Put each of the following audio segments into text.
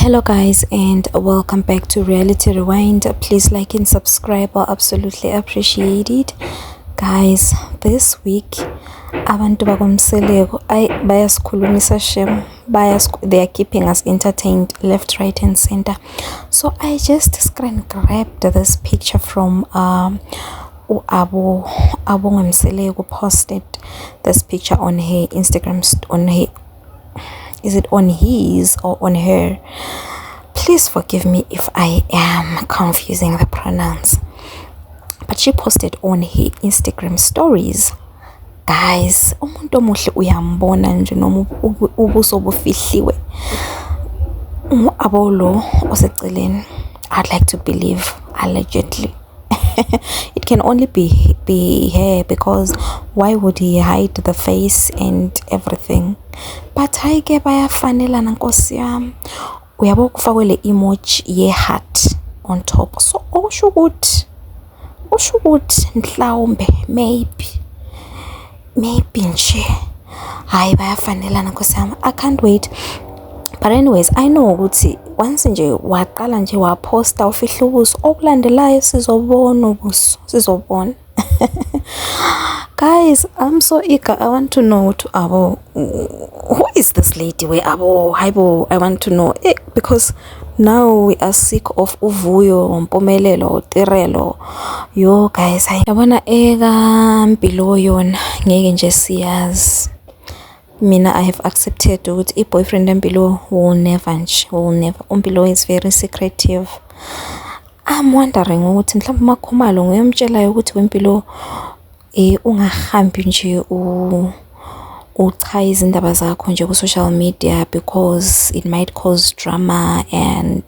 Hello guys, and welcome back to Reality Rewind. Please like and subscribe, I absolutely appreciate it. Guys, this week abantu bakomseleko bayasikhulumisa shem, they are keeping us entertained left, right and center. So I just screen grabbed this picture from Abo Ngamseleko posted this picture on her Instagram, is it on his or on her? Please forgive me if I am confusing the pronouns. But she posted on her Instagram stories. Guys, umuntu omuhle uyambona nje noma ubuso bufihliwe. Abolo oseceleni. I'd like to believe allegedly. It can only be her, because why would he hide the face and everything? But haike bayafanelana nkosi yami. Uyabo kufakwe le emoji ye heart on top. So usho ukuthi mhlawumbe maybe nje hayi bayafanelana nkosi yami. I can't wait. But anyways, I know ukuthi once nje waqala nje waposta ufihla ubuso, okulandelayo sizobona ubuso, sizobona. Guys, I'm so eager. I want to know to Abo, who is this lady? Where Abo, Haibo, I want to know because now we are sick of Uvuyo, Mpomelelo, Tirelo. Yo guys, yabona ega mpilo yona ngeke nje siyazi. Mina, I have accepted ukuthi i-boyfriend empilo will never. Umpilo is very secretive. I'm wondering ukuthi mhlawumbe makhomalo nguyamtshela ukuthi wempilo ungahambi nje uchaza izindaba zakho nje ku social media, because it might cause drama and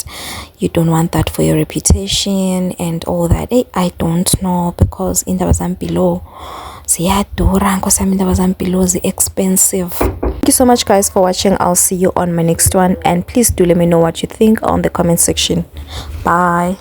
you don't want that for your reputation and all that. I don't know, because indaba zampilo ziyadura nkosi yami, indaba zampilo zi-expensive. Thank you so much guys for watching. I'll see you on my next one, and please do let me know what you think on the comment section. Bye.